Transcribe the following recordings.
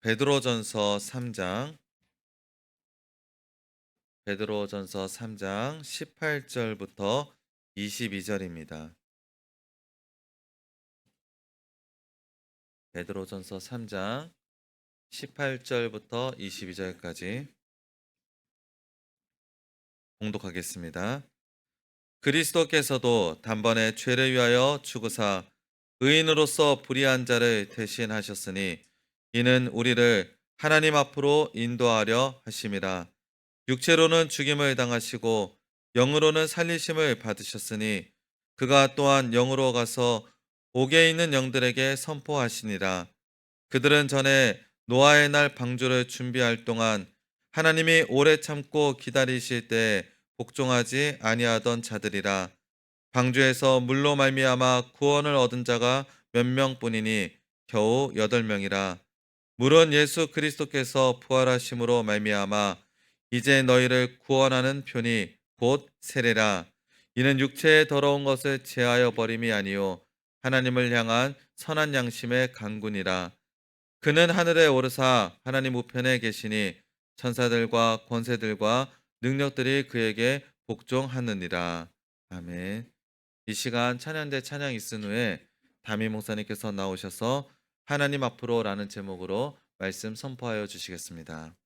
베드로전서 3장 베드로전서 3장 18절부터 22절입니다. 베드로전서 3장 18절부터 22절까지 봉독하겠습니다. 그리스도께서도 단번에 죄를 위하여 죽으사 의인으로서 불의한 자를 대신하셨으니 이는 우리를 하나님 앞으로 인도하려 하심이라. 육체로는 죽임을 당하시고 영으로는 살리심을 받으셨으니 그가 또한 영으로 가서 옥에 있는 영들에게 선포하시니라. 그들은 전에 노아의 날 방주를 준비할 동안 하나님이 오래 참고 기다리실 때 복종하지 아니하던 자들이라. 방주에서 물로 말미암아 구원을 얻은 자가 몇 명뿐이니 겨우 8명이라. 물은 예수 그리스도께서 부활하심으로 말미암아 이제 너희를 구원하는 편이 곧 세례라. 이는 육체의 더러운 것을 제하여 버림이 아니요 하나님을 향한 선한 양심의 간군이라. 그는 하늘에 오르사 하나님 우편에 계시니 천사들과 권세들과 능력들이 그에게 복종하느니라. 아멘. 이 시간 찬양대 찬양 있은 후에 담임 목사님께서 나오셔서 하나님 앞으로라는 제목으로 말씀 선포하여 주시겠습니다.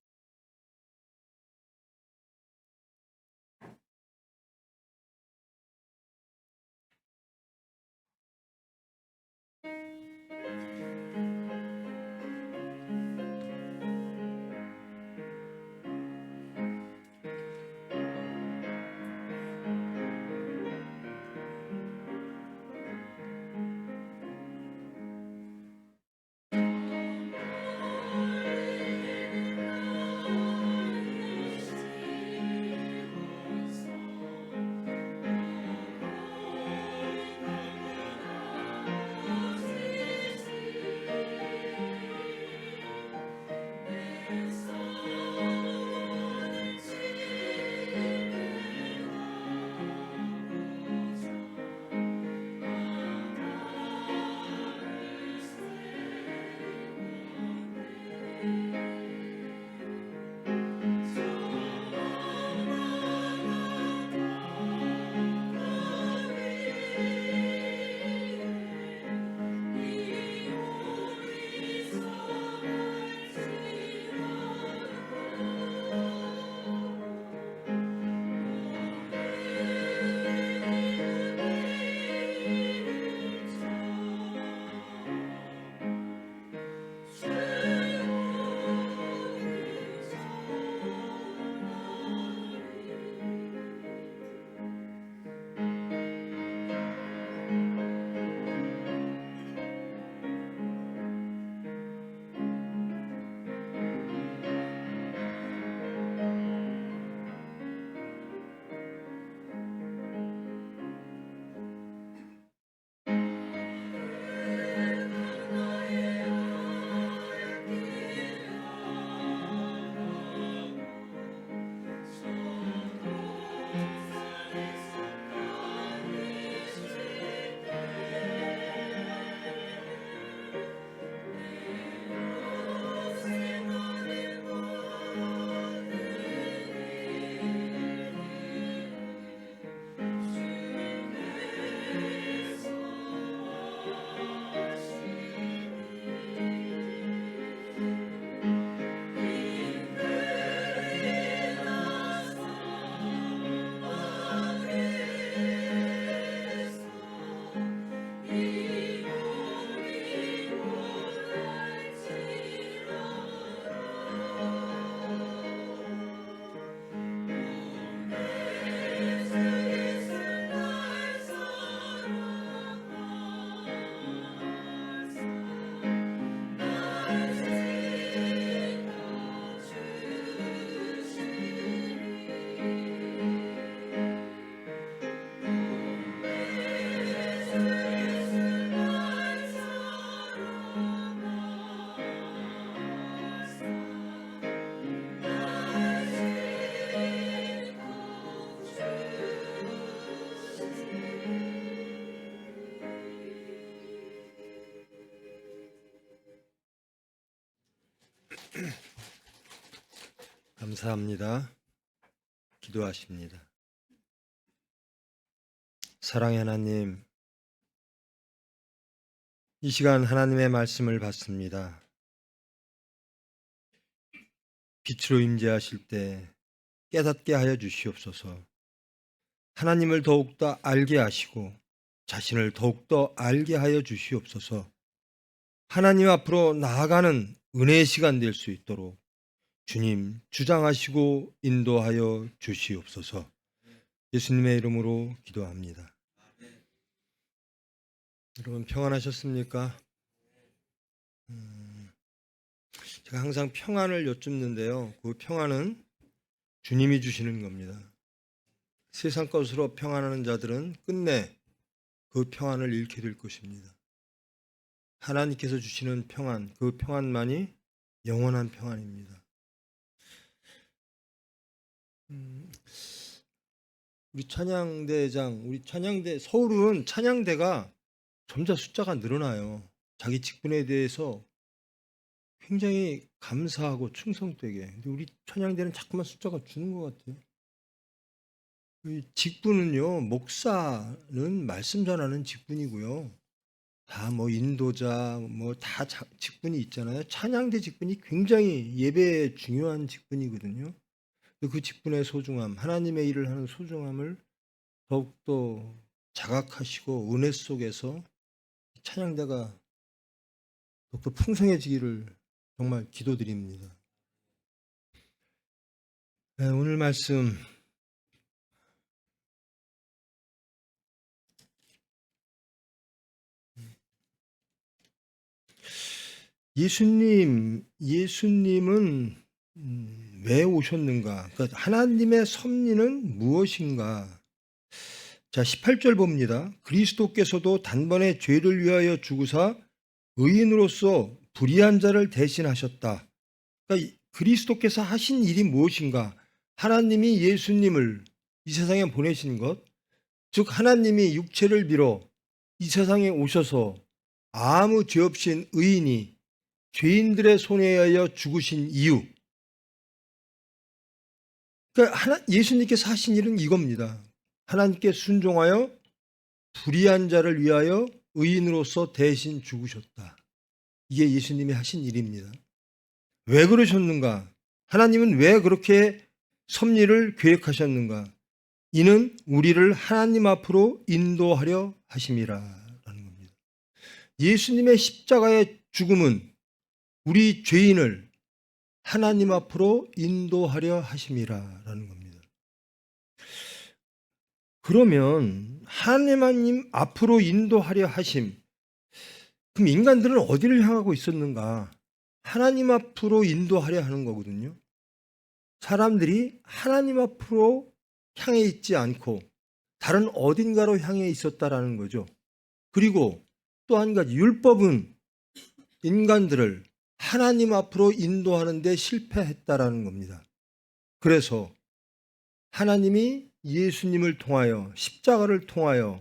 감사합니다. 기도하십니다. 사랑의 하나님, 이 시간 하나님의 말씀을 받습니다. 빛으로 임재하실 때 깨닫게 하여 주시옵소서. 하나님을 더욱더 알게 하시고 자신을 더욱더 알게 하여 주시옵소서. 하나님 앞으로 나아가는 은혜의 시간 될 수 있도록 주님 주장하시고 인도하여 주시옵소서. 예수님의 이름으로 기도합니다. 여러분 평안하셨습니까? 제가 항상 평안을 여쭙는데요. 그 평안은 주님이 주시는 겁니다. 세상 것으로 평안하는 자들은 끝내 그 평안을 잃게 될 것입니다. 하나님께서 주시는 평안, 그 평안만이 영원한 평안입니다. 우리 찬양대 서울은 찬양대가 점차 숫자가 늘어나요. 자기 직분에 대해서 굉장히 감사하고 충성되게. 근데 우리 찬양대는 자꾸만 숫자가 주는 것 같아요. 이 직분은요, 목사는 말씀 전하는 직분이고요. 다 뭐 인도자, 뭐 다 직분이 있잖아요. 찬양대 직분이 굉장히 예배에 중요한 직분이거든요. 그 직분의 소중함, 하나님의 일을 하는 소중함을 더욱더 자각하시고 은혜 속에서 찬양대가 더욱더 풍성해지기를 정말 기도드립니다. 네, 오늘 말씀 예수님은 왜 오셨는가? 그러니까 하나님의 섭리는 무엇인가? 자, 18절 봅니다. 그리스도께서도 단번에 죄를 위하여 죽으사 의인으로서 불의한 자를 대신하셨다. 그러니까 그리스도께서 하신 일이 무엇인가? 하나님이 예수님을 이 세상에 보내신 것, 즉 하나님이 육체를 빌어 이 세상에 오셔서 아무 죄 없인 의인이 죄인들의 손에 의하여 죽으신 이유. 그러니까 예수님께서 하신 일은 이겁니다. 하나님께 순종하여 불의한 자를 위하여 의인으로서 대신 죽으셨다. 이게 예수님이 하신 일입니다. 왜 그러셨는가? 하나님은 왜 그렇게 섭리를 계획하셨는가? 이는 우리를 하나님 앞으로 인도하려 하심이라라는 겁니다. 예수님의 십자가의 죽음은 우리 죄인을 하나님 앞으로 인도하려 하심이라라는 겁니다. 그러면 하나님 앞으로 인도하려 하심, 그럼 인간들은 어디를 향하고 있었는가? 하나님 앞으로 인도하려 하는 거거든요. 사람들이 하나님 앞으로 향해 있지 않고 다른 어딘가로 향해 있었다라는 거죠. 그리고 또 한 가지, 율법은 인간들을 하나님 앞으로 인도하는 데 실패했다라는 겁니다. 그래서 하나님이 예수님을 통하여 십자가를 통하여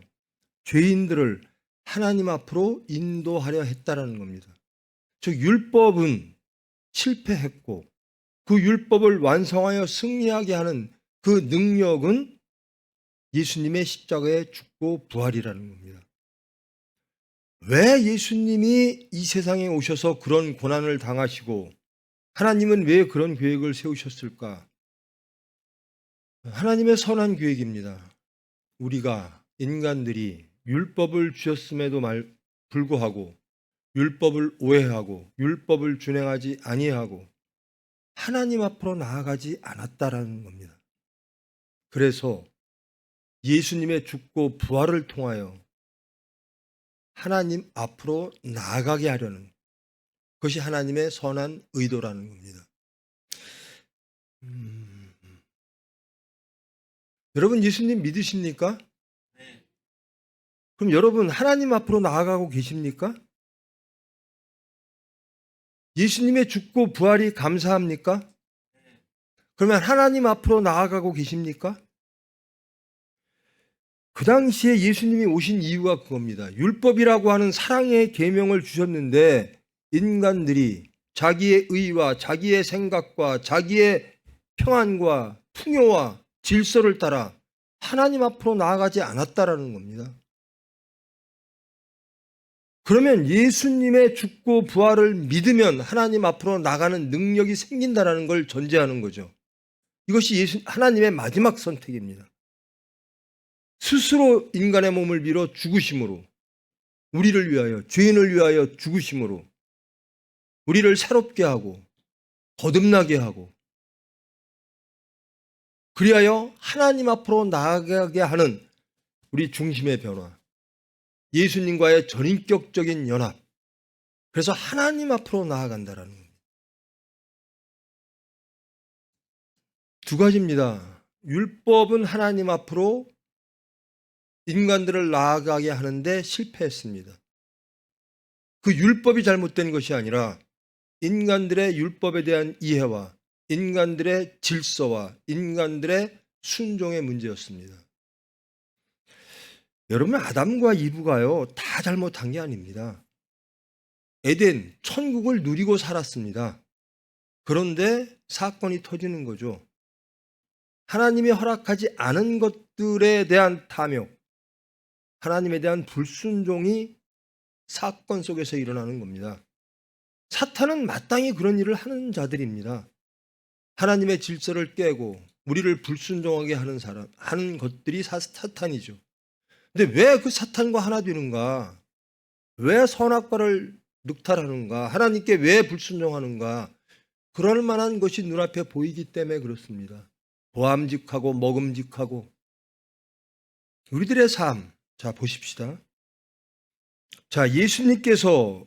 죄인들을 하나님 앞으로 인도하려 했다라는 겁니다. 즉 율법은 실패했고 그 율법을 완성하여 승리하게 하는 그 능력은 예수님의 십자가에 죽고 부활이라는 겁니다. 왜 예수님이 이 세상에 오셔서 그런 고난을 당하시고 하나님은 왜 그런 계획을 세우셨을까? 하나님의 선한 계획입니다. 우리가 인간들이 율법을 주셨음에도 불구하고 율법을 오해하고 율법을 준행하지 아니하고 하나님 앞으로 나아가지 않았다라는 겁니다. 그래서 예수님의 죽고 부활을 통하여 하나님 앞으로 나아가게 하려는 그것이 하나님의 선한 의도라는 겁니다. 여러분 예수님 믿으십니까? 그럼 여러분 하나님 앞으로 나아가고 계십니까? 예수님의 죽고 부활이 감사합니까? 그러면 하나님 앞으로 나아가고 계십니까? 그 당시에 예수님이 오신 이유가 그겁니다. 율법이라고 하는 사랑의 계명을 주셨는데 인간들이 자기의 의와 자기의 생각과 자기의 평안과 풍요와 질서를 따라 하나님 앞으로 나아가지 않았다라는 겁니다. 그러면 예수님의 죽고 부활을 믿으면 하나님 앞으로 나가는 능력이 생긴다라는 걸 전제하는 거죠. 이것이 하나님의 마지막 선택입니다. 스스로 인간의 몸을 빌어 죽으심으로, 우리를 위하여, 죄인을 위하여 죽으심으로 우리를 새롭게 하고 거듭나게 하고 그리하여 하나님 앞으로 나아가게 하는 우리 중심의 변화, 예수님과의 전인격적인 연합, 그래서 하나님 앞으로 나아간다라는 겁니다. 두 가지입니다. 율법은 하나님 앞으로 인간들을 나아가게 하는데 실패했습니다. 그 율법이 잘못된 것이 아니라 인간들의 율법에 대한 이해와 인간들의 질서와 인간들의 순종의 문제였습니다. 여러분, 아담과 이브가요 다 잘못한 게 아닙니다. 에덴, 천국을 누리고 살았습니다. 그런데 사건이 터지는 거죠. 하나님이 허락하지 않은 것들에 대한 탐욕, 하나님에 대한 불순종이 사건 속에서 일어나는 겁니다. 사탄은 마땅히 그런 일을 하는 자들입니다. 하나님의 질서를 깨고 우리를 불순종하게 하는 것들이 사탄이죠. 근데 왜 그 사탄과 하나 되는가? 왜 선악과를 늑탈하는가? 하나님께 왜 불순종하는가? 그럴 만한 것이 눈앞에 보이기 때문에 그렇습니다. 보암직하고 먹음직하고 우리들의 삶, 자 보십시다. 자, 예수님께서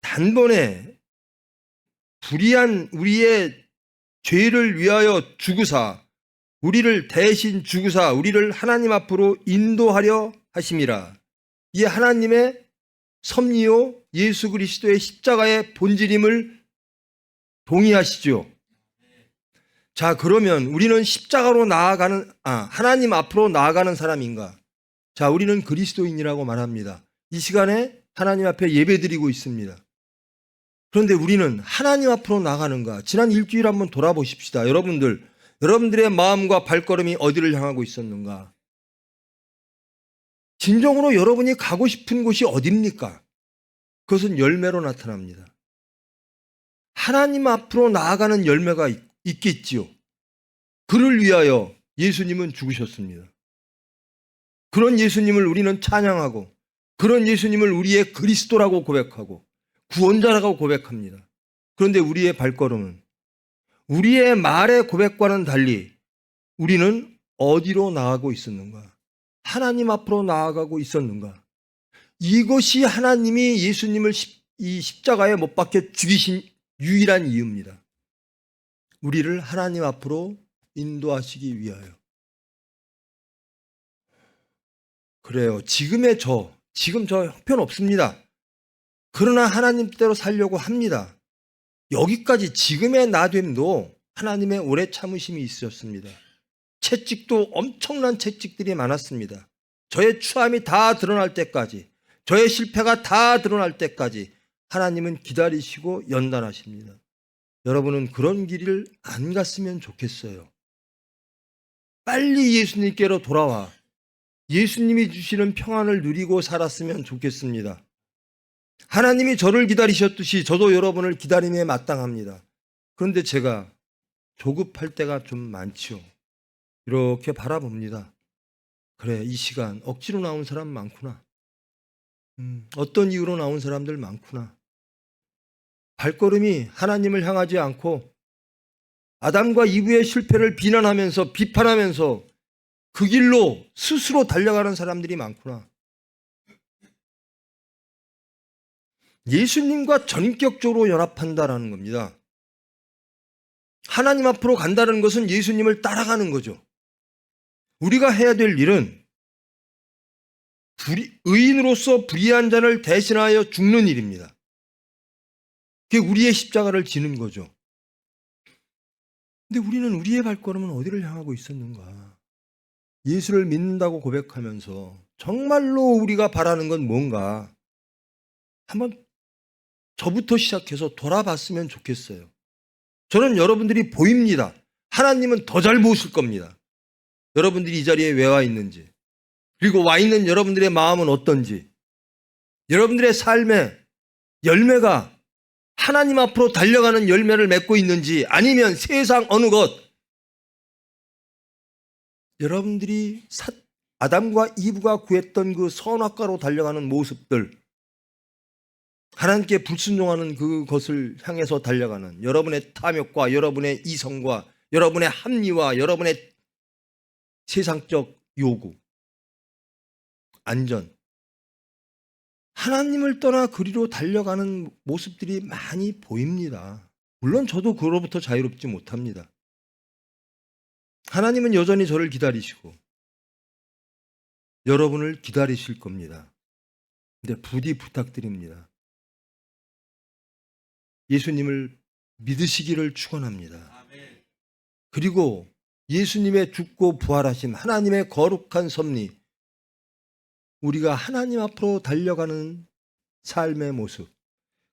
단번에 불의한 우리의 죄를 위하여 죽으사 우리를 대신 죽으사 우리를 하나님 앞으로 인도하려 하심이라. 이 하나님의 섭리요 예수 그리스도의 십자가의 본질임을 동의하시죠. 자, 그러면 우리는 십자가로 나아가는 하나님 앞으로 나아가는 사람인가? 자, 우리는 그리스도인이라고 말합니다. 이 시간에 하나님 앞에 예배드리고 있습니다. 그런데 우리는 하나님 앞으로 나가는가? 지난 일주일 한번 돌아보십시다. 여러분들의 마음과 발걸음이 어디를 향하고 있었는가? 진정으로 여러분이 가고 싶은 곳이 어디입니까? 그것은 열매로 나타납니다. 하나님 앞으로 나아가는 열매가 있겠지요. 그를 위하여 예수님은 죽으셨습니다. 그런 예수님을 우리는 찬양하고 그런 예수님을 우리의 그리스도라고 고백하고 구원자라고 고백합니다. 그런데 우리의 발걸음은 우리의 말의 고백과는 달리 우리는 어디로 나아가고 있었는가? 하나님 앞으로 나아가고 있었는가? 이것이 하나님이 예수님을 이 십자가에 못 박혀 죽이신 유일한 이유입니다. 우리를 하나님 앞으로 인도하시기 위하여. 그래요. 지금 저 형편없습니다. 그러나 하나님 뜻대로 살려고 합니다. 여기까지 지금의 나됨도 하나님의 오래 참으심이 있으셨습니다. 채찍도 엄청난 채찍들이 많았습니다. 저의 추함이 다 드러날 때까지, 저의 실패가 다 드러날 때까지 하나님은 기다리시고 연단하십니다. 여러분은 그런 길을 안 갔으면 좋겠어요. 빨리 예수님께로 돌아와 예수님이 주시는 평안을 누리고 살았으면 좋겠습니다. 하나님이 저를 기다리셨듯이 저도 여러분을 기다림에 마땅합니다. 그런데 제가 조급할 때가 좀 많죠. 이렇게 바라봅니다. 그래, 이 시간 억지로 나온 사람 많구나. 어떤 이유로 나온 사람들 많구나. 발걸음이 하나님을 향하지 않고 아담과 이브의 실패를 비난하면서 비판하면서 그 길로 스스로 달려가는 사람들이 많구나. 예수님과 전격적으로 연합한다라는 겁니다. 하나님 앞으로 간다는 것은 예수님을 따라가는 거죠. 우리가 해야 될 일은 의인으로서 불의한 자를 대신하여 죽는 일입니다. 그게 우리의 십자가를 지는 거죠. 근데 우리는 우리의 발걸음은 어디를 향하고 있었는가? 예수를 믿는다고 고백하면서 정말로 우리가 바라는 건 뭔가? 한번 저부터 시작해서 돌아봤으면 좋겠어요. 저는 여러분들이 보입니다. 하나님은 더 잘 보실 겁니다. 여러분들이 이 자리에 왜 와 있는지, 그리고 와 있는 여러분들의 마음은 어떤지, 여러분들의 삶의 열매가 하나님 앞으로 달려가는 열매를 맺고 있는지, 아니면 세상 어느 것, 여러분들이 아담과 이브가 구했던 그 선악과로 달려가는 모습들, 하나님께 불순종하는 그것을 향해서 달려가는 여러분의 탐욕과 여러분의 이성과 여러분의 합리와 여러분의 세상적 요구, 안전, 하나님을 떠나 그리로 달려가는 모습들이 많이 보입니다. 물론 저도 그로부터 자유롭지 못합니다. 하나님은 여전히 저를 기다리시고 여러분을 기다리실 겁니다. 근데 부디 부탁드립니다. 예수님을 믿으시기를 축원합니다. 그리고 예수님의 죽고 부활하신 하나님의 거룩한 섭리, 우리가 하나님 앞으로 달려가는 삶의 모습,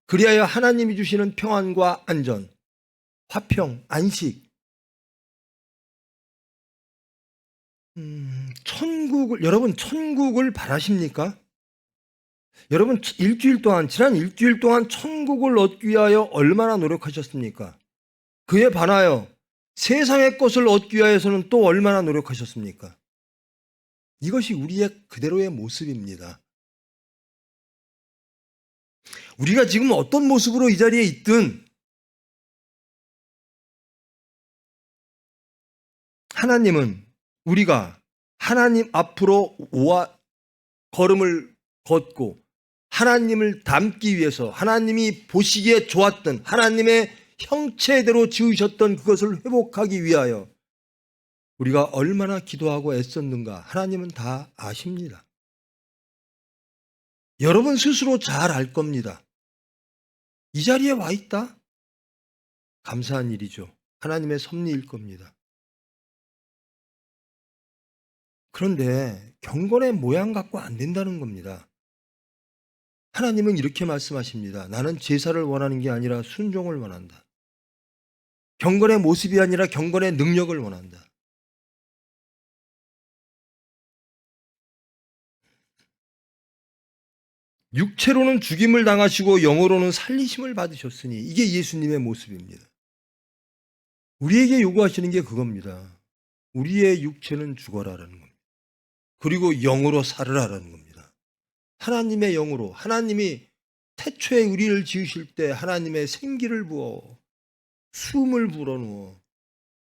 그리하여 하나님이 주시는 평안과 안전, 화평, 안식, 여러분 천국을 바라십니까? 여러분 지난 일주일 동안 천국을 얻기 위하여 얼마나 노력하셨습니까? 그에 반하여 세상의 것을 얻기 위하여서는 또 얼마나 노력하셨습니까? 이것이 우리의 그대로의 모습입니다. 우리가 지금 어떤 모습으로 이 자리에 있든 하나님은 우리가 하나님 앞으로 걸음을 걷고 하나님을 닮기 위해서 하나님이 보시기에 좋았던 하나님의 형체대로 지으셨던 그것을 회복하기 위하여 우리가 얼마나 기도하고 애썼는가 하나님은 다 아십니다. 여러분 스스로 잘 알 겁니다. 이 자리에 와 있다? 감사한 일이죠. 하나님의 섭리일 겁니다. 그런데 경건의 모양 갖고 안 된다는 겁니다. 하나님은 이렇게 말씀하십니다. 나는 제사를 원하는 게 아니라 순종을 원한다. 경건의 모습이 아니라 경건의 능력을 원한다. 육체로는 죽임을 당하시고 영으로는 살리심을 받으셨으니 이게 예수님의 모습입니다. 우리에게 요구하시는 게 그겁니다. 우리의 육체는 죽어라라는 겁니다. 그리고 영으로 살으라라는 겁니다. 하나님의 영으로, 하나님이 태초에 우리를 지으실 때 하나님의 생기를 부어 숨을 불어넣어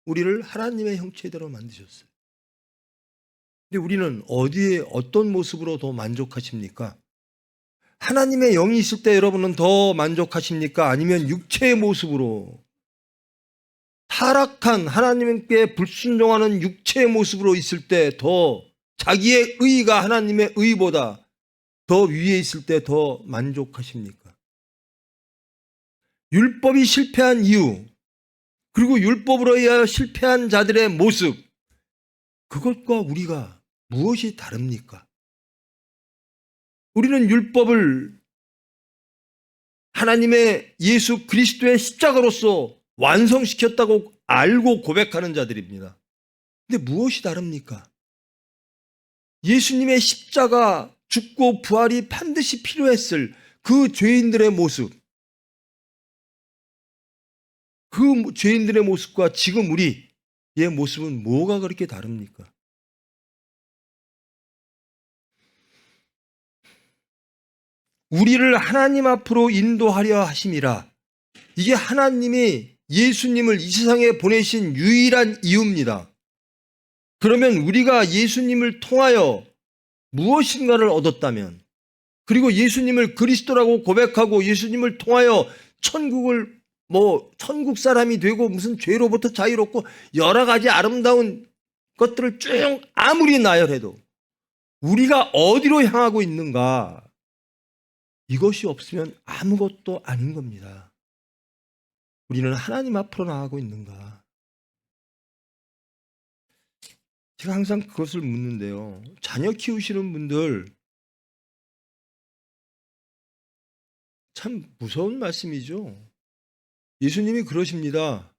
우리를 하나님의 형체대로 만드셨어요. 근데 우리는 어디에 어떤 모습으로 더 만족하십니까? 하나님의 영이 있을 때 여러분은 더 만족하십니까? 아니면 육체의 모습으로 타락한 하나님께 불순종하는 육체의 모습으로 있을 때 더 자기의 의가 하나님의 의보다 더 위에 있을 때 더 만족하십니까? 율법이 실패한 이유, 그리고 율법으로 인하여 실패한 자들의 모습, 그것과 우리가 무엇이 다릅니까? 우리는 율법을 하나님의 예수 그리스도의 십자가로서 완성시켰다고 알고 고백하는 자들입니다. 근데 무엇이 다릅니까? 예수님의 십자가 죽고 부활이 반드시 필요했을 그 죄인들의 모습, 그 죄인들의 모습과 지금 우리의 모습은 뭐가 그렇게 다릅니까? 우리를 하나님 앞으로 인도하려 하심이라. 이게 하나님이 예수님을 이 세상에 보내신 유일한 이유입니다. 그러면 우리가 예수님을 통하여 무엇인가를 얻었다면, 그리고 예수님을 그리스도라고 고백하고 예수님을 통하여 천국 사람이 되고 무슨 죄로부터 자유롭고 여러 가지 아름다운 것들을 쭉 아무리 나열해도 우리가 어디로 향하고 있는가? 이것이 없으면 아무것도 아닌 겁니다. 우리는 하나님 앞으로 나아가고 있는가? 제가 항상 그것을 묻는데요. 자녀 키우시는 분들, 참 무서운 말씀이죠. 예수님이 그러십니다.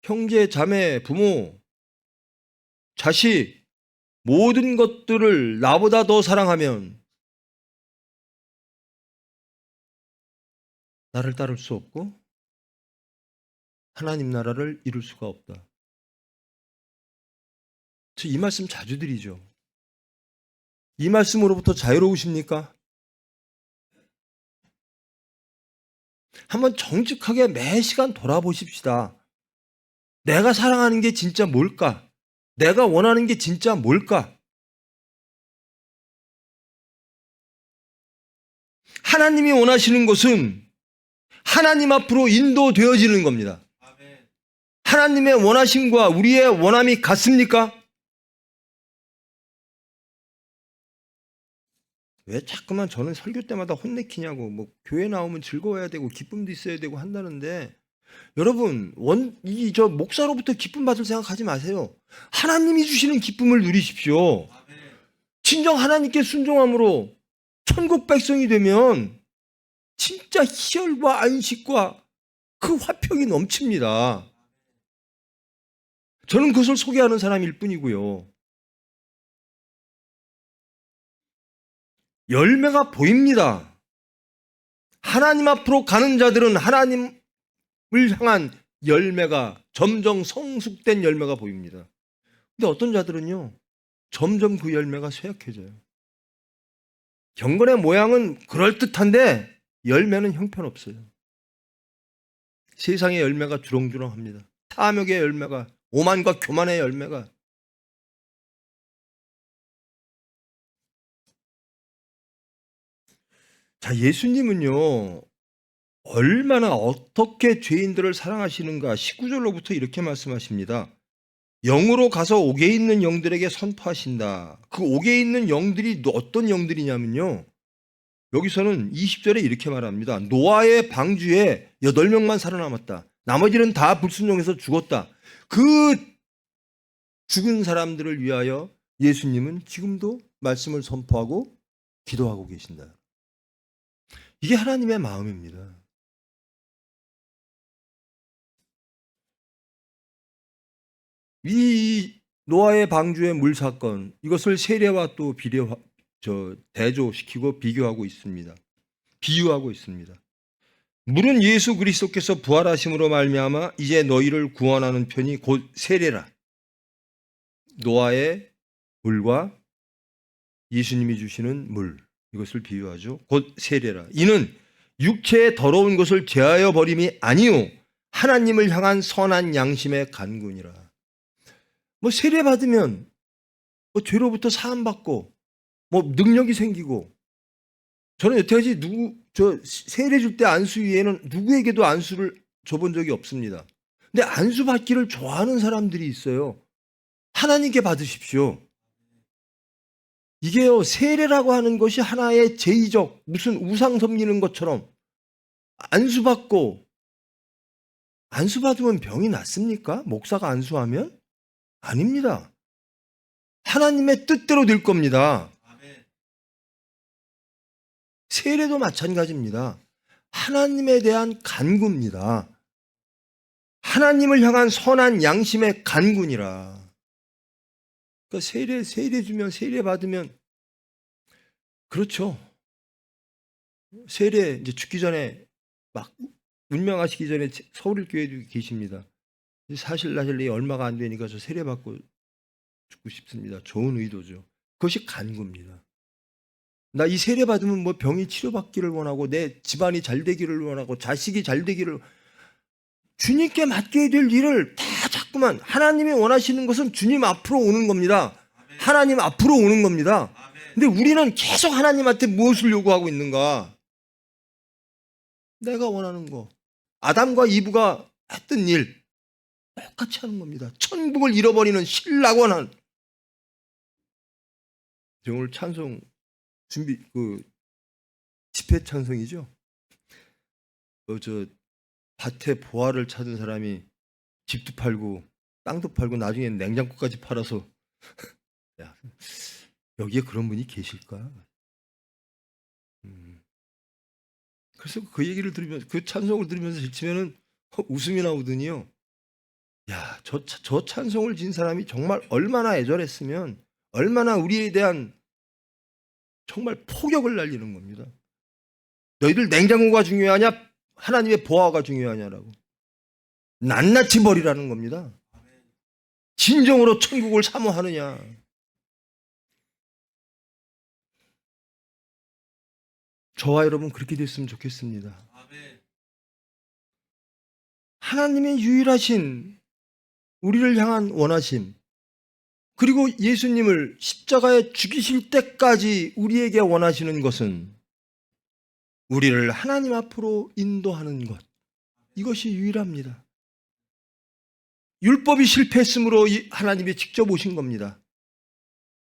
형제, 자매, 부모, 자식, 모든 것들을 나보다 더 사랑하면 나를 따를 수 없고 하나님 나라를 이룰 수가 없다. 저 이 말씀 자주 드리죠. 이 말씀으로부터 자유로우십니까? 한번 정직하게 매 시간 돌아보십시다. 내가 사랑하는 게 진짜 뭘까? 내가 원하는 게 진짜 뭘까? 하나님이 원하시는 것은 하나님 앞으로 인도되어지는 겁니다. 하나님의 원하심과 우리의 원함이 같습니까? 왜 자꾸만 저는 설교 때마다 혼내키냐고, 뭐 교회 나오면 즐거워야 되고 기쁨도 있어야 되고 한다는데, 여러분 저 목사로부터 기쁨 받을 생각하지 마세요. 하나님이 주시는 기쁨을 누리십시오. 진정 하나님께 순종함으로 천국 백성이 되면 진짜 희열과 안식과 그 화평이 넘칩니다. 저는 그것을 소개하는 사람일 뿐이고요. 열매가 보입니다. 하나님 앞으로 가는 자들은 하나님을 향한 열매가 점점 성숙된 열매가 보입니다. 근데 어떤 자들은요, 점점 그 열매가 쇠약해져요. 경건의 모양은 그럴듯한데 열매는 형편없어요. 세상의 열매가 주렁주렁합니다. 탐욕의 열매가, 오만과 교만의 열매가. 자, 예수님은요, 얼마나 어떻게 죄인들을 사랑하시는가 19절로부터 이렇게 말씀하십니다. 영으로 가서 옥에 있는 영들에게 선포하신다. 그 옥에 있는 영들이 어떤 영들이냐면요, 여기서는 20절에 이렇게 말합니다. 노아의 방주에 8명만 살아남았다. 나머지는 다 불순종해서 죽었다. 그 죽은 사람들을 위하여 예수님은 지금도 말씀을 선포하고 기도하고 계신다. 이게 하나님의 마음입니다. 이 노아의 방주의 물 사건, 이것을 세례와 또 대조시키고 비교하고 있습니다. 비유하고 있습니다. 물은 예수 그리스도께서 부활하심으로 말미암아 이제 너희를 구원하는 편이 곧 세례라. 노아의 물과 예수님이 주시는 물, 이것을 비유하죠. 곧 세례라. 이는 육체의 더러운 것을 제하여 버림이 아니요 하나님을 향한 선한 양심의 간군이라. 뭐 세례 받으면 뭐 죄로부터 사함 받고 뭐 능력이 생기고, 저는 여태까지 세례 줄 때 안수 위에는 누구에게도 안수를 줘본 적이 없습니다. 근데 안수 받기를 좋아하는 사람들이 있어요. 하나님께 받으십시오. 이게요, 세례라고 하는 것이 하나의 제의적 무슨 우상 섬기는 것처럼 안수 받으면 병이 낫습니까? 목사가 안수하면? 아닙니다. 하나님의 뜻대로 될 겁니다. 세례도 마찬가지입니다. 하나님에 대한 간구입니다. 하나님을 향한 선한 양심의 간군이라. 그러니까 세례 주면, 세례 받으면, 그렇죠. 세례 이제 죽기 전에 막 운명하시기 전에 서울일교회도 계십니다. 사실 얼마가 안 되니까 저 세례 받고 죽고 싶습니다. 좋은 의도죠. 그것이 간구입니다. 나 이 세례 받으면 뭐 병이 치료받기를 원하고 내 집안이 잘 되기를 원하고 자식이 잘 되기를, 주님께 맡겨야 될 일을 다 자꾸만, 하나님이 원하시는 것은 주님 앞으로 오는 겁니다. 하나님 앞으로 오는 겁니다. 근데 우리는 계속 하나님한테 무엇을 요구하고 있는가? 내가 원하는 거. 아담과 이브가 했던 일 똑같이 하는 겁니다. 천국을 잃어버리는 신락원한. 오늘 찬송 준비, 집회 찬송이죠. 밭에 보화를 찾은 사람이 집도 팔고 땅도 팔고 나중에 냉장고까지 팔아서 야, 여기에 그런 분이 계실까? 그래서 그 얘기를 들으면서 그 찬송을 들으면서 지치면은 웃음이 나오더니요. 야, 저 찬송을 진 사람이 정말 얼마나 애절했으면 얼마나 우리에 대한 정말 포격을 날리는 겁니다. 너희들 냉장고가 중요하냐? 하나님의 보화가 중요하냐라고. 낱낱이 버리라는 겁니다. 진정으로 천국을 사모하느냐. 저와 여러분 그렇게 됐으면 좋겠습니다. 하나님의 유일하신 우리를 향한 원하심, 그리고 예수님을 십자가에 죽이실 때까지 우리에게 원하시는 것은 우리를 하나님 앞으로 인도하는 것. 이것이 유일합니다. 율법이 실패했으므로 하나님이 직접 오신 겁니다.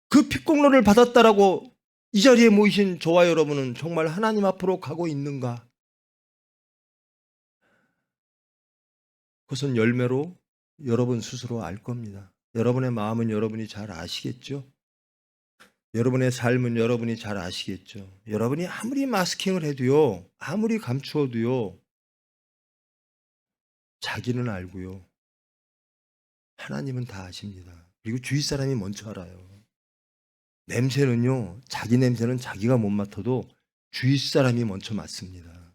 그 핏공로를 받았다라고 이 자리에 모이신 저와 여러분은 정말 하나님 앞으로 가고 있는가? 그것은 열매로 여러분 스스로 알 겁니다. 여러분의 마음은 여러분이 잘 아시겠죠? 여러분의 삶은 여러분이 잘 아시겠죠? 여러분이 아무리 마스킹을 해도요, 아무리 감추어도요, 자기는 알고요, 하나님은 다 아십니다. 그리고 주위 사람이 먼저 알아요. 냄새는요, 자기 냄새는 자기가 못 맡아도 주위 사람이 먼저 맡습니다.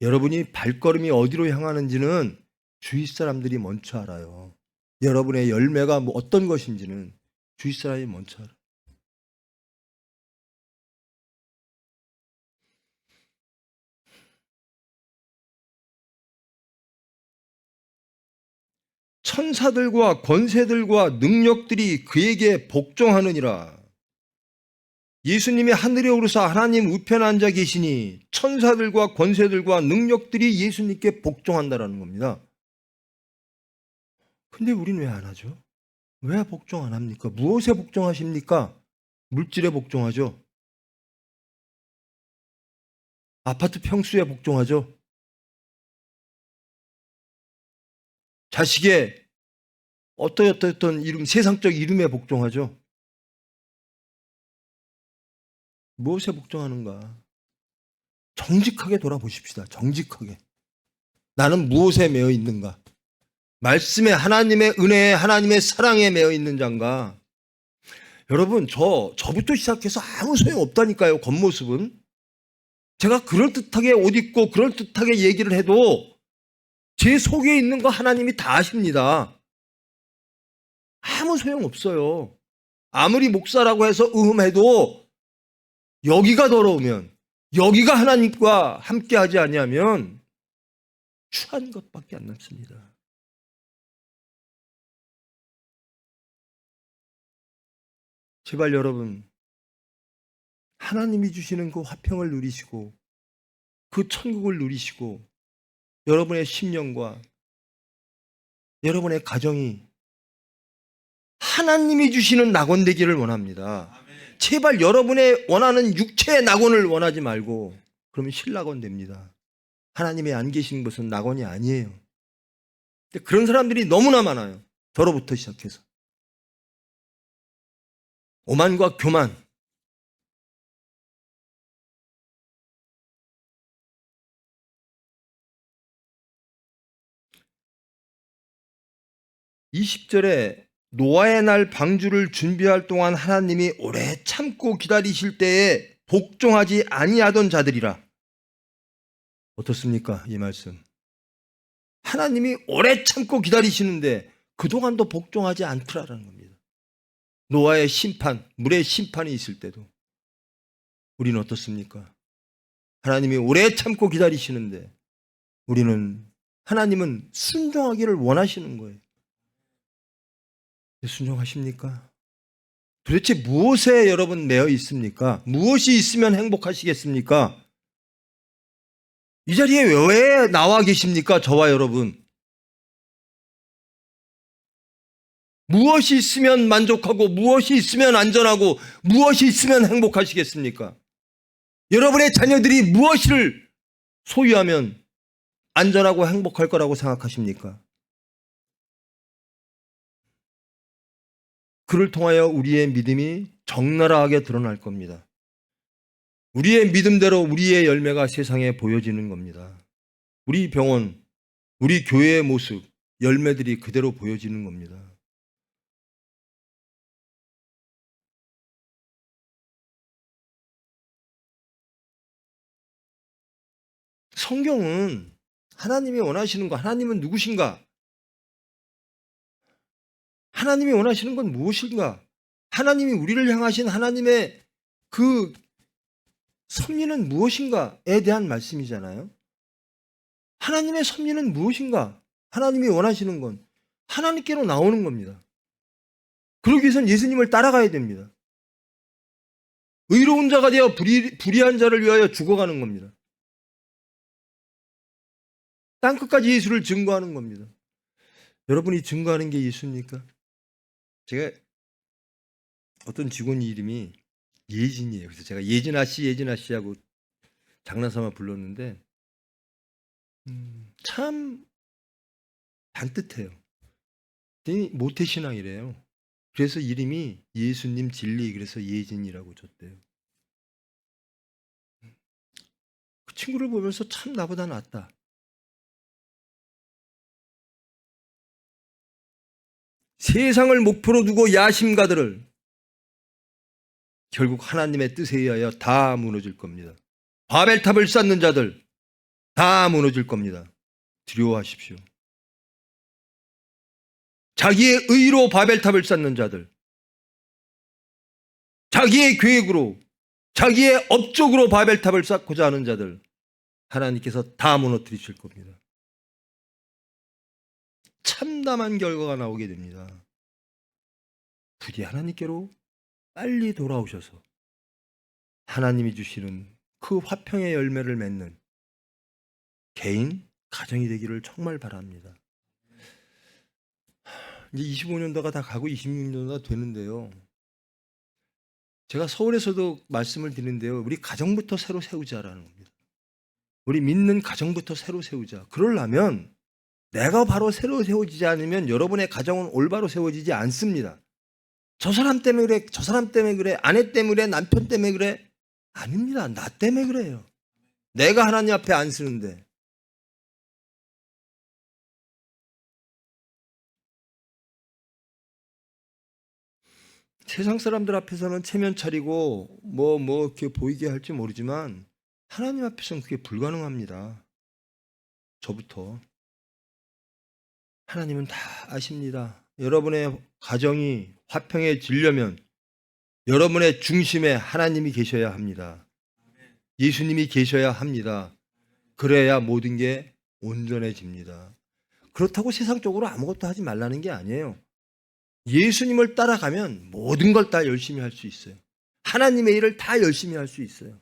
여러분이 발걸음이 어디로 향하는지는 주위 사람들이 먼저 알아요. 여러분의 열매가 뭐 어떤 것인지는 주위 사람이 먼저 알아요. 천사들과 권세들과 능력들이 그에게 복종하느니라. 예수님이 하늘에 오르사 하나님 우편에 앉아 계시니 천사들과 권세들과 능력들이 예수님께 복종한다라는 겁니다. 근데 우리는 왜 안 하죠? 왜 복종 안 합니까? 무엇에 복종하십니까? 물질에 복종하죠. 아파트 평수에 복종하죠. 자식의 어떤 이름, 세상적 이름에 복종하죠. 무엇에 복종하는가? 정직하게 돌아보십시다. 정직하게. 나는 무엇에 매여 있는가? 말씀에 하나님의 은혜에 하나님의 사랑에 매여 있는 자인가? 여러분 저부터 시작해서 아무 소용 없다니까요. 겉모습은. 제가 그럴듯하게 옷 입고 그럴듯하게 얘기를 해도 제 속에 있는 거 하나님이 다 아십니다. 아무 소용 없어요. 아무리 목사라고 해서 의흠해도 여기가 더러우면, 여기가 하나님과 함께하지 아니하면 추한 것밖에 안 남습니다. 제발 여러분, 하나님이 주시는 그 화평을 누리시고 그 천국을 누리시고 여러분의 심령과 여러분의 가정이 하나님이 주시는 낙원 되기를 원합니다. 제발 여러분의 원하는 육체의 낙원을 원하지 말고 그러면 실낙원 됩니다. 하나님이 안 계신 것은 낙원이 아니에요. 근데 그런 사람들이 너무나 많아요. 저로부터 시작해서. 오만과 교만. 20절에 노아의 날 방주를 준비할 동안 하나님이 오래 참고 기다리실 때에 복종하지 아니하던 자들이라. 어떻습니까? 이 말씀. 하나님이 오래 참고 기다리시는데 그동안도 복종하지 않더라라는 겁니다. 노아의 심판, 물의 심판이 있을 때도 우리는 어떻습니까? 하나님이 오래 참고 기다리시는데 하나님은 순종하기를 원하시는 거예요. 순종하십니까? 도대체 무엇에 여러분 매여 있습니까? 무엇이 있으면 행복하시겠습니까? 이 자리에 왜 나와 계십니까? 저와 여러분. 무엇이 있으면 만족하고 무엇이 있으면 안전하고 무엇이 있으면 행복하시겠습니까? 여러분의 자녀들이 무엇을 소유하면 안전하고 행복할 거라고 생각하십니까? 그를 통하여 우리의 믿음이 적나라하게 드러날 겁니다. 우리의 믿음대로 우리의 열매가 세상에 보여지는 겁니다. 우리 병원, 우리 교회의 모습, 열매들이 그대로 보여지는 겁니다. 성경은 하나님이 원하시는 거, 하나님은 누구신가? 하나님이 원하시는 건 무엇인가? 하나님이 우리를 향하신 하나님의 그 섭리는 무엇인가에 대한 말씀이잖아요. 하나님의 섭리는 무엇인가? 하나님이 원하시는 건 하나님께로 나오는 겁니다. 그러기 위해서는 예수님을 따라가야 됩니다. 의로운 자가 되어 불의한 자를 위하여 죽어가는 겁니다. 땅끝까지 예수를 증거하는 겁니다. 여러분이 증거하는 게 예수입니까? 제가 어떤 직원이 이름이 예진이에요. 그래서 제가 예진아 씨 하고 장난삼아 불렀는데 참 반듯해요. 모태신앙이래요. 그래서 이름이 예수님 진리, 그래서 예진이라고 줬대요. 그 친구를 보면서 참 나보다 낫다. 세상을 목표로 두고 야심가들을 결국 하나님의 뜻에 의하여 다 무너질 겁니다. 바벨탑을 쌓는 자들 다 무너질 겁니다. 두려워하십시오. 자기의 의로 바벨탑을 쌓는 자들, 자기의 계획으로, 자기의 업적으로 바벨탑을 쌓고자 하는 자들, 하나님께서 다 무너뜨리실 겁니다. 참담한 결과가 나오게 됩니다. 부디 하나님께로 빨리 돌아오셔서 하나님이 주시는 그 화평의 열매를 맺는 개인, 가정이 되기를 정말 바랍니다. 이제 25년도가 다 가고 26년도가 되는데요. 제가 서울에서도 말씀을 드리는데요. 우리 가정부터 새로 세우자라는 겁니다. 우리 믿는 가정부터 새로 세우자. 그러려면 내가 바로 새로 세워지지 않으면 여러분의 가정은 올바로 세워지지 않습니다. 저 사람 때문에 그래, 저 사람 때문에 그래, 아내 때문에 그래, 남편 때문에 그래. 아닙니다. 나 때문에 그래요. 내가 하나님 앞에 안 쓰는데. 세상 사람들 앞에서는 체면 차리고 뭐 이렇게 보이게 할지 모르지만 하나님 앞에서는 그게 불가능합니다. 저부터. 하나님은 다 아십니다. 여러분의 가정이 화평해지려면 여러분의 중심에 하나님이 계셔야 합니다. 예수님이 계셔야 합니다. 그래야 모든 게 온전해집니다. 그렇다고 세상적으로 아무것도 하지 말라는 게 아니에요. 예수님을 따라가면 모든 걸 다 열심히 할 수 있어요. 하나님의 일을 다 열심히 할 수 있어요.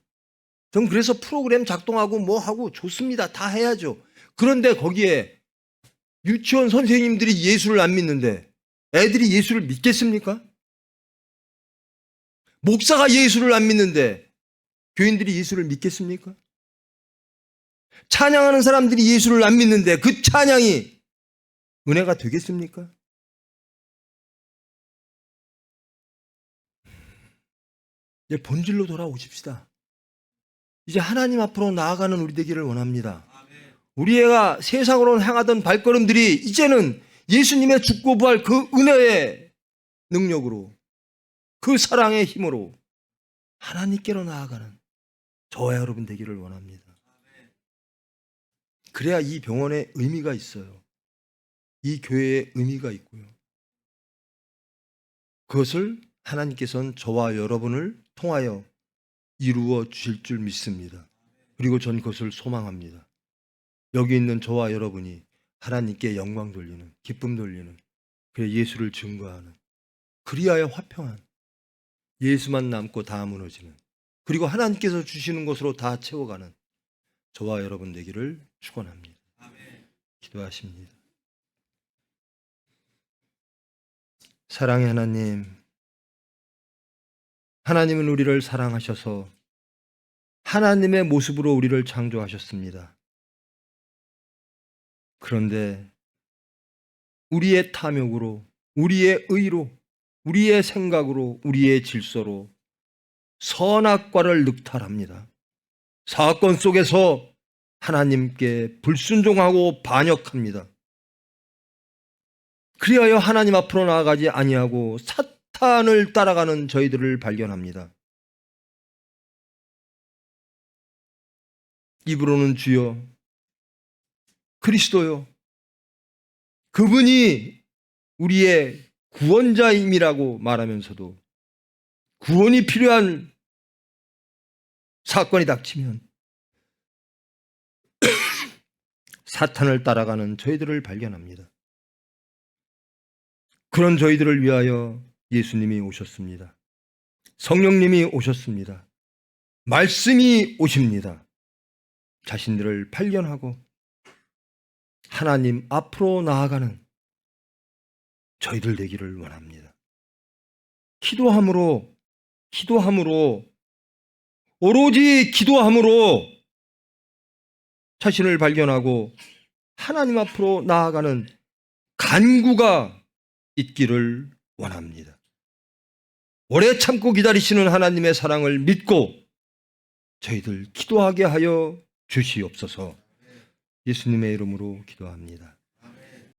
전 그래서 프로그램 작동하고 뭐 하고 좋습니다. 다 해야죠. 그런데 거기에 유치원 선생님들이 예수를 안 믿는데 애들이 예수를 믿겠습니까? 목사가 예수를 안 믿는데 교인들이 예수를 믿겠습니까? 찬양하는 사람들이 예수를 안 믿는데 그 찬양이 은혜가 되겠습니까? 이제 본질로 돌아오십시다. 이제 하나님 앞으로 나아가는 우리 되기를 원합니다. 우리가 세상으로 향하던 발걸음들이 이제는 예수님의 죽고 부활 그 은혜의 능력으로, 그 사랑의 힘으로 하나님께로 나아가는 저와 여러분 되기를 원합니다. 그래야 이 병원에 의미가 있어요. 이 교회에 의미가 있고요. 그것을 하나님께서는 저와 여러분을 통하여 이루어 주실 줄 믿습니다. 그리고 전 그것을 소망합니다. 여기 있는 저와 여러분이 하나님께 영광 돌리는, 기쁨 돌리는, 그래 예수를 증거하는, 그리하여 화평한, 예수만 남고 다 무너지는, 그리고 하나님께서 주시는 것으로 다 채워가는 저와 여러분 되기를 축원합니다. 기도하십니다. 사랑의 하나님, 하나님은 우리를 사랑하셔서 하나님의 모습으로 우리를 창조하셨습니다. 그런데 우리의 탐욕으로, 우리의 의로, 우리의 생각으로, 우리의 질서로 선악과를 늑탈합니다. 사건 속에서 하나님께 불순종하고 반역합니다. 그리하여 하나님 앞으로 나아가지 아니하고 사탄을 따라가는 저희들을 발견합니다. 입으로는 주여, 그리스도요, 그분이 우리의 구원자임이라고 말하면서도 구원이 필요한 사건이 닥치면 사탄을 따라가는 저희들을 발견합니다. 그런 저희들을 위하여 예수님이 오셨습니다. 성령님이 오셨습니다. 말씀이 오십니다. 자신들을 발견하고 하나님 앞으로 나아가는 저희들 되기를 원합니다. 기도함으로 오로지 기도함으로 자신을 발견하고 하나님 앞으로 나아가는 간구가 있기를 원합니다. 오래 참고 기다리시는 하나님의 사랑을 믿고 저희들 기도하게 하여 주시옵소서. 예수님의 이름으로 기도합니다.